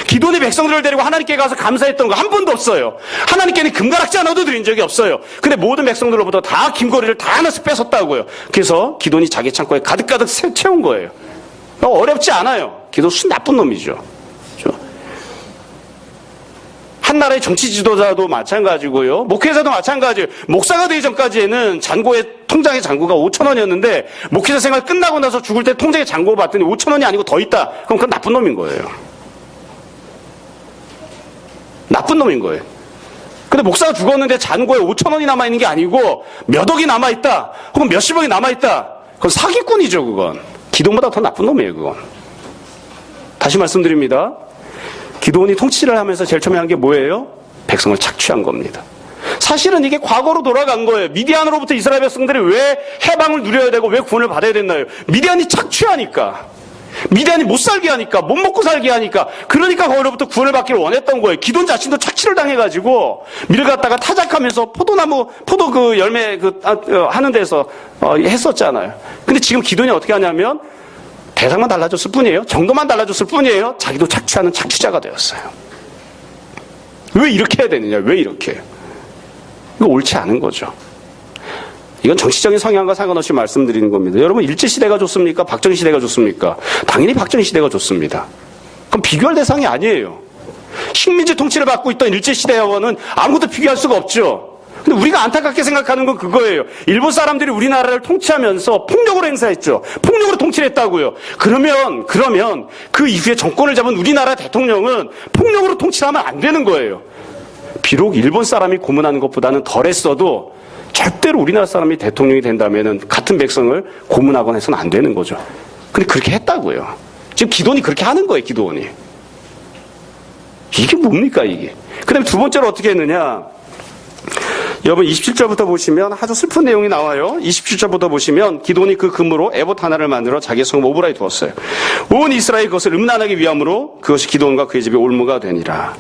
기돈이 백성들을 데리고 하나님께 가서 감사했던 거 한 번도 없어요. 하나님께는 금가락지 하나도 드린 적이 없어요. 근데 모든 백성들로부터 다 김거리를 다 하나씩 뺏었다고요. 그래서 기돈이 자기 창고에 가득가득 채운 거예요. 어렵지 않아요. 기돈 순 나쁜 놈이죠. 그렇죠? 한 나라의 정치 지도자도 마찬가지고요. 목회자도 마찬가지예요. 목사가 되기 전까지에는 통장의 잔고가 5,000원이었는데 목회자 생활 끝나고 나서 죽을 때 통장에 잔고 봤더니 5,000원이 아니고 더 있다. 그럼 그건 나쁜 놈인 거예요. 나쁜 놈인 거예요. 근데 목사가 죽었는데 잔고에 5,000원이 남아있는 게 아니고 몇 억이 남아있다. 혹은 몇십억이 남아있다. 그건 사기꾼이죠, 그건. 기돈보다 더 나쁜 놈이에요, 그건. 다시 말씀드립니다. 기돈이 통치를 하면서 제일 처음에 한 게 뭐예요? 백성을 착취한 겁니다. 사실은 이게 과거로 돌아간 거예요. 미디안으로부터 이스라엘 백성들이 왜 해방을 누려야 되고 왜 구원을 받아야 됐나요? 미디안이 착취하니까. 미디안이 못 살게 하니까, 못 먹고 살게 하니까, 그러니까 거기로부터 구원을 받기를 원했던 거예요. 기돈 자신도 착취를 당해가지고 밀 갖다가 타작하면서 포도 그 열매 하는 데서 했었잖아요. 근데 지금 기돈이 어떻게 하냐면 대상만 달라졌을 뿐이에요. 정도만 달라졌을 뿐이에요. 자기도 착취하는 착취자가 되었어요. 왜 이렇게 해야 되느냐? 왜 이렇게? 이거 옳지 않은 거죠. 이건 정치적인 성향과 상관없이 말씀드리는 겁니다. 여러분, 일제시대가 좋습니까? 박정희시대가 좋습니까? 당연히 박정희시대가 좋습니다. 그럼 비교할 대상이 아니에요. 식민지 통치를 받고 있던 일제시대와는 아무것도 비교할 수가 없죠. 근데 우리가 안타깝게 생각하는 건 그거예요. 일본 사람들이 우리나라를 통치하면서 폭력으로 행사했죠. 폭력으로 통치를 했다고요. 그러면 그 이후에 정권을 잡은 우리나라 대통령은 폭력으로 통치하면 안 되는 거예요. 비록 일본 사람이 고문하는 것보다는 덜했어도 절대로 우리나라 사람이 대통령이 된다면은 같은 백성을 고문하거나 해서는 안 되는 거죠. 근데 그렇게 했다고요. 지금 기돈이 그렇게 하는 거예요, 기돈이. 이게 뭡니까, 이게. 그 다음에 두 번째로 어떻게 했느냐. 여러분 27절부터 보시면 아주 슬픈 내용이 나와요. 27절부터 보시면 기드온이 그 금으로 에봇 하나를 만들어 자기의 성 오브라에 두었어요. 온 이스라엘 그것을 음란하기 위함으로 그것이 기드온과 그의 집에 올무가 되니라.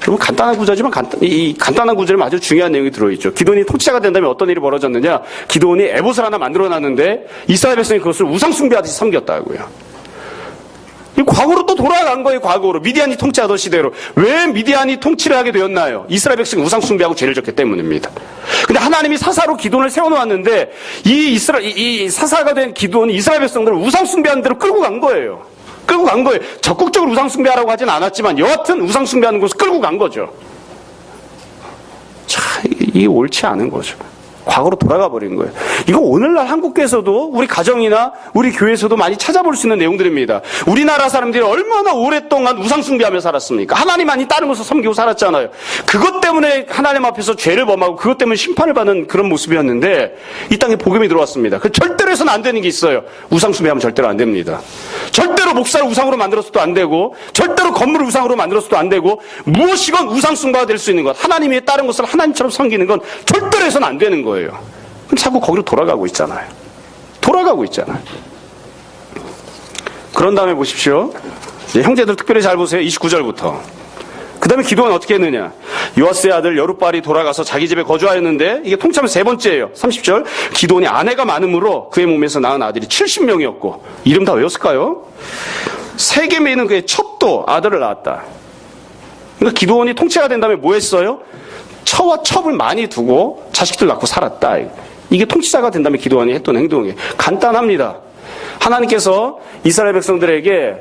여러분 간단한 구절이지만 이 간단한 구절에 아주 중요한 내용이 들어있죠. 기드온이 통치자가 된다면 어떤 일이 벌어졌느냐. 기드온이 에봇을 하나 만들어놨는데 이스라엘 백성이 그것을 우상숭배하듯이 섬겼다고요. 이 과거로 또 돌아간 거예요. 과거로 미디안이 통치하던 시대로. 왜 미디안이 통치를 하게 되었나요? 이스라엘 백성이 우상 숭배하고 죄를 졌기 때문입니다. 근데 하나님이 사사로 기드온을 세워놓았는데 이 사사가 된 기드온이 이스라엘 백성들을 우상 숭배하는 대로 끌고 간 거예요. 끌고 간 거예요. 적극적으로 우상 숭배하라고 하진 않았지만 여하튼 우상 숭배하는 곳을 끌고 간 거죠. 자, 이게 옳지 않은 거죠. 과거로 돌아가 버린 거예요. 이거 오늘날 한국교회에서도 우리 가정이나 우리 교회에서도 많이 찾아볼 수 있는 내용들입니다. 우리나라 사람들이 얼마나 오랫동안 우상숭배하며 살았습니까? 하나님만이 다른 것을 섬기고 살았잖아요. 그것 때문에 하나님 앞에서 죄를 범하고 그것 때문에 심판을 받는 그런 모습이었는데 이 땅에 복음이 들어왔습니다. 그 절대로 해서는 안 되는 게 있어요. 우상숭배하면 절대로 안 됩니다. 절대로 목사를 우상으로 만들어서도 안 되고 절대로 건물을 우상으로 만들어서도 안 되고 무엇이건 우상숭배가 될 수 있는 것, 하나님의 다른 것을 하나님처럼 섬기는 건 절대로 해서는 안 되는 거예요. 그럼 자꾸 거기로 돌아가고 있잖아요. 돌아가고 있잖아요. 그런 다음에 보십시오. 형제들 특별히 잘 보세요. 29절부터. 그 다음에 기드온은 어떻게 했느냐. 요아스의 아들 여룻발이 돌아가서 자기 집에 거주하였는데 이게 통치하면 세 번째예요. 30절. 기드온이 아내가 많으므로 그의 몸에서 낳은 아들이 70명이었고 이름 다 외웠을까요? 세겜에 있는 그의 첩도 아들을 낳았다. 그러니까 기드온이 통치가 된 다음에 뭐 했어요? 처와 첩을 많이 두고 자식들 낳고 살았다. 이게 통치자가 된다면 기드온이 했던 행동이에요. 간단합니다. 하나님께서 이스라엘 백성들에게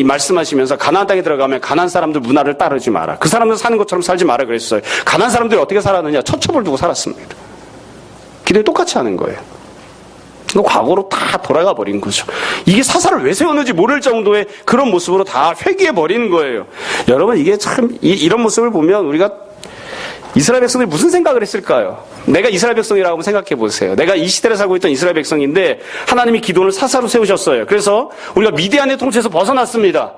말씀하시면서 가나안 땅에 들어가면 가나안 사람들 문화를 따르지 마라. 그 사람들 사는 것처럼 살지 마라 그랬어요. 가나안 사람들이 어떻게 살았느냐? 첩을 두고 살았습니다. 기드온이 똑같이 하는 거예요. 과거로 다 돌아가 버린 거죠. 이게 사사를 왜 세웠는지 모를 정도의 그런 모습으로 다 회귀해 버리는 거예요. 여러분 이게 참 이런 모습을 보면 우리가 이스라엘 백성들이 무슨 생각을 했을까요? 내가 이스라엘 백성이라고 한번 생각해 보세요. 내가 이 시대를 살고 있던 이스라엘 백성인데 하나님이 기드온을 사사로 세우셨어요. 그래서 우리가 미디안의 통치에서 벗어났습니다.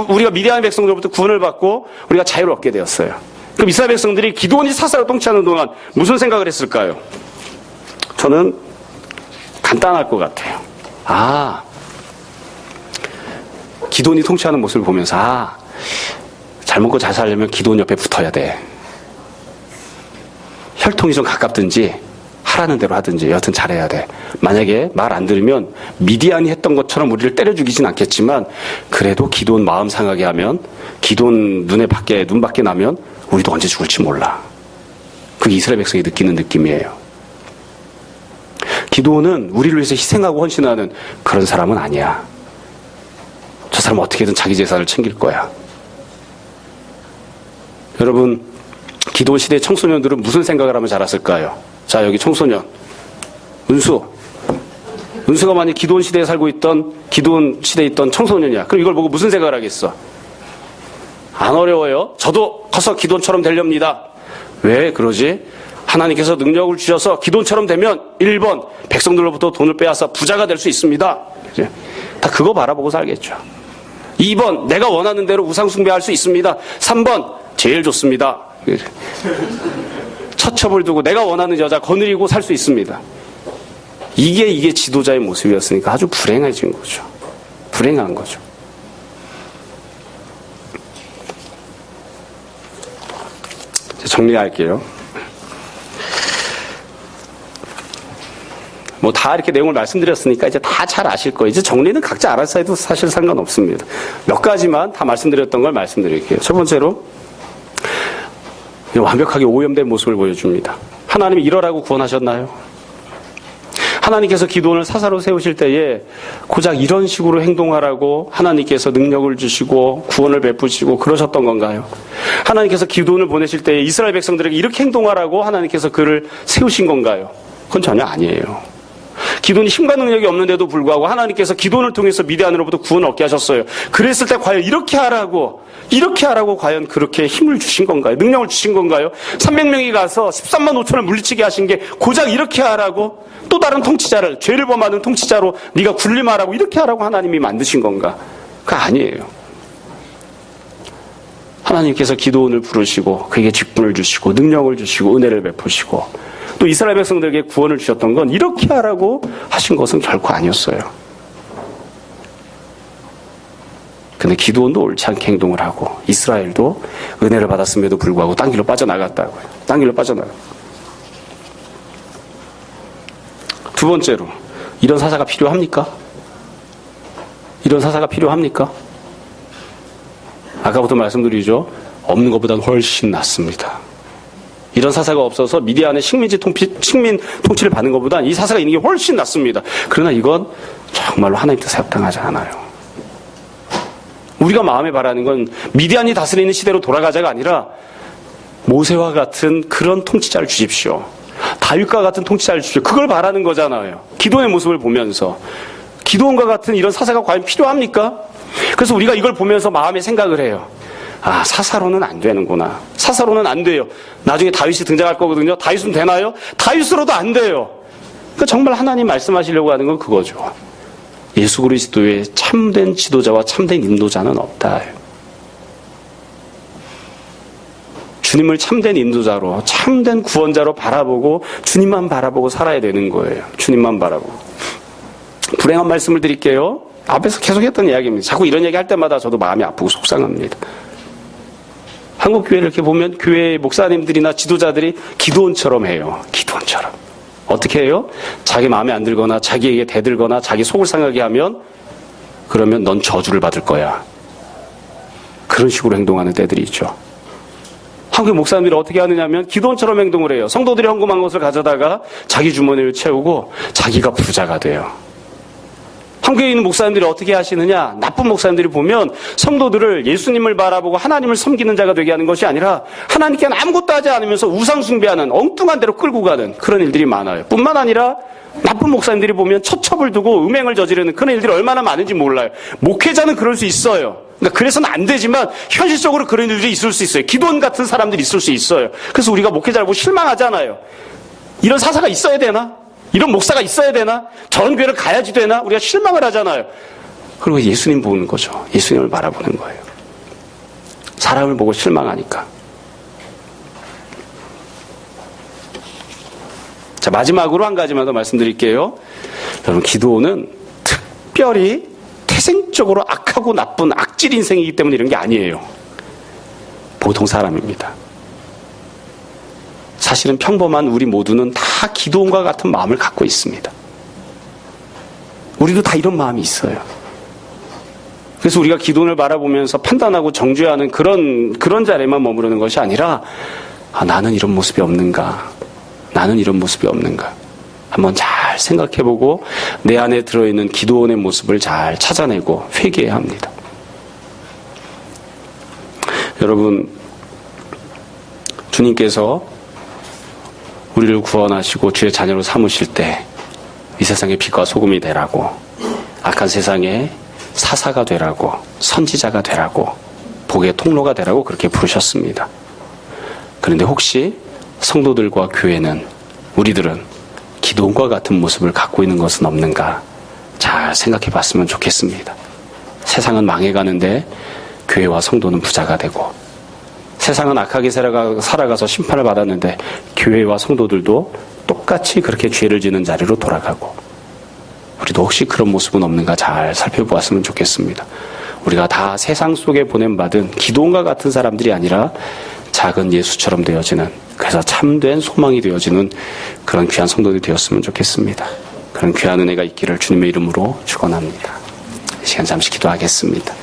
우리가 미디안 백성들로부터 구원을 받고 우리가 자유를 얻게 되었어요. 그럼 이스라엘 백성들이 기드온이 사사로 통치하는 동안 무슨 생각을 했을까요? 저는 간단할 것 같아요. 기드온이 통치하는 모습을 보면서 잘 먹고 잘 살려면 기드온 옆에 붙어야 돼. 혈통이 좀 가깝든지 하라는 대로 하든지 여하튼 잘해야 돼. 만약에 말 안 들으면 미디안이 했던 것처럼 우리를 때려 죽이진 않겠지만 그래도 기드온 마음 상하게 하면 기드온 눈 밖에 나면 우리도 언제 죽을지 몰라. 그게 이스라엘 백성이 느끼는 느낌이에요. 기드온은 우리를 위해서 희생하고 헌신하는 그런 사람은 아니야. 저 사람은 어떻게든 자기 재산을 챙길 거야. 여러분 기드온 시대의 청소년들은 무슨 생각을 하면 자랐을까요? 자, 여기 청소년. 은수가 만약 기드온 시대에 살고 있던, 기드온 시대에 있던 청소년이야. 그럼 이걸 보고 무슨 생각을 하겠어? 안 어려워요. 저도 커서 기드온처럼 되렵니다. 왜 그러지? 하나님께서 능력을 주셔서 기드온처럼 되면 1번, 백성들로부터 돈을 빼앗아 부자가 될 수 있습니다. 다 그거 바라보고 살겠죠. 2번, 내가 원하는 대로 우상숭배할 수 있습니다. 3번, 제일 좋습니다. 처첩을 두고 내가 원하는 여자 거느리고 살 수 있습니다. 이게 지도자의 모습이었으니까 아주 불행해진 거죠. 불행한 거죠. 정리할게요. 다 이렇게 내용을 말씀드렸으니까 이제 다 잘 아실 거예요. 이제 정리는 각자 알아서 해도 사실 상관없습니다. 몇 가지만 다 말씀드렸던 걸 말씀드릴게요. 첫 번째로 완벽하게 오염된 모습을 보여줍니다. 하나님이 이러라고 구원하셨나요? 하나님께서 기드온을 사사로 세우실 때에 고작 이런 식으로 행동하라고 하나님께서 능력을 주시고 구원을 베푸시고 그러셨던 건가요? 하나님께서 기드온을 보내실 때에 이스라엘 백성들에게 이렇게 행동하라고 하나님께서 그를 세우신 건가요? 그건 전혀 아니에요. 기드온이 힘과 능력이 없는데도 불구하고 하나님께서 기드온을 통해서 미디안으로부터 구원을 얻게 하셨어요. 그랬을 때 과연 이렇게 하라고 과연 그렇게 힘을 주신 건가요? 능력을 주신 건가요? 300명이 가서 13만 5천을 물리치게 하신 게 고작 이렇게 하라고? 또 다른 통치자를, 죄를 범하는 통치자로 네가 군림하라고 이렇게 하라고 하나님이 만드신 건가? 그거 아니에요. 하나님께서 기드온을 부르시고 그에게 직분을 주시고 능력을 주시고 은혜를 베푸시고 또 이스라엘 백성들에게 구원을 주셨던 건 이렇게 하라고 하신 것은 결코 아니었어요. 근데 기드온도 옳지 않게 행동을 하고 이스라엘도 은혜를 받았음에도 불구하고 딴 길로 빠져나갔다고요. 딴 길로 빠져나갔어요. 두 번째로, 이런 사사가 필요합니까? 이런 사사가 필요합니까? 아까부터 말씀드리죠. 없는 것보다는 훨씬 낫습니다. 이런 사사가 없어서 미디안의 식민 통치를 받는 것보다 이 사사가 있는 게 훨씬 낫습니다. 그러나 이건 정말로 하나님 뜻에 합당하지 않아요. 우리가 마음에 바라는 건 미디안이 다스리는 시대로 돌아가자가 아니라 모세와 같은 그런 통치자를 주십시오. 다윗과 같은 통치자를 주십시오. 그걸 바라는 거잖아요. 기도의 모습을 보면서. 기도원과 같은 이런 사사가 과연 필요합니까? 그래서 우리가 이걸 보면서 마음에 생각을 해요. 아, 사사로는 안 되는구나. 사사로는 안 돼요. 나중에 다윗이 등장할 거거든요. 다윗은 되나요? 다윗으로도 안 돼요. 그러니까 정말 하나님 말씀하시려고 하는 건 그거죠. 예수 그리스도의 참된 지도자와 참된 인도자는 없다. 주님을 참된 인도자로, 참된 구원자로 바라보고 주님만 바라보고 살아야 되는 거예요. 주님만 바라보고. 불행한 말씀을 드릴게요. 앞에서 계속 했던 이야기입니다. 자꾸 이런 얘기 할 때마다 저도 마음이 아프고 속상합니다. 한국 교회를 이렇게 보면 교회 목사님들이나 지도자들이 기도원처럼 해요. 기도원처럼. 어떻게 해요? 자기 마음에 안 들거나 자기에게 대들거나 자기 속을 상하게 하면 그러면 넌 저주를 받을 거야. 그런 식으로 행동하는 때들이 있죠. 한국 목사님들이 어떻게 하느냐면 기도원처럼 행동을 해요. 성도들이 헌금한 것을 가져다가 자기 주머니를 채우고 자기가 부자가 돼요. 한국에 있는 목사님들이 어떻게 하시느냐? 나쁜 목사님들이 보면 성도들을 예수님을 바라보고 하나님을 섬기는 자가 되게 하는 것이 아니라 하나님께는 아무것도 하지 않으면서 우상 숭배하는 엉뚱한 데로 끌고 가는 그런 일들이 많아요. 뿐만 아니라 나쁜 목사님들이 보면 처첩을 두고 음행을 저지르는 그런 일들이 얼마나 많은지 몰라요. 목회자는 그럴 수 있어요. 그러니까 그래서는 안 되지만 현실적으로 그런 일들이 있을 수 있어요. 기도원 같은 사람들이 있을 수 있어요. 그래서 우리가 목회자를 보고 실망하잖아요. 이런 사사가 있어야 되나? 이런 목사가 있어야 되나? 저런 교회를 가야지 되나? 우리가 실망을 하잖아요. 그리고 예수님 보는 거죠. 예수님을 바라보는 거예요. 사람을 보고 실망하니까. 자, 마지막으로 한 가지만 더 말씀드릴게요. 여러분, 기도는 특별히 태생적으로 악하고 나쁜 악질 인생이기 때문에 이런 게 아니에요. 보통 사람입니다. 사실은 평범한 우리 모두는 다 기도원과 같은 마음을 갖고 있습니다. 우리도 다 이런 마음이 있어요. 그래서 우리가 기도원을 바라보면서 판단하고 정죄하는 그런 자리에만 머무르는 것이 아니라 나는 이런 모습이 없는가? 나는 이런 모습이 없는가? 한번 잘 생각해보고 내 안에 들어있는 기도원의 모습을 잘 찾아내고 회개해야 합니다. 여러분, 주님께서 우리를 구원하시고 주의 자녀로 삼으실 때 이 세상의 빛과 소금이 되라고, 악한 세상의 사사가 되라고, 선지자가 되라고, 복의 통로가 되라고 그렇게 부르셨습니다. 그런데 혹시 성도들과 교회는, 우리들은 기도원과 같은 모습을 갖고 있는 것은 없는가 잘 생각해 봤으면 좋겠습니다. 세상은 망해가는데 교회와 성도는 부자가 되고, 세상은 악하게 살아가서 심판을 받았는데 교회와 성도들도 똑같이 그렇게 죄를 지는 자리로 돌아가고, 우리도 혹시 그런 모습은 없는가 잘 살펴보았으면 좋겠습니다. 우리가 다 세상 속에 보냄받은 기도원과 같은 사람들이 아니라 작은 예수처럼 되어지는, 그래서 참된 소망이 되어지는 그런 귀한 성도들이 되었으면 좋겠습니다. 그런 귀한 은혜가 있기를 주님의 이름으로 축원합니다. 이 시간 잠시 기도하겠습니다.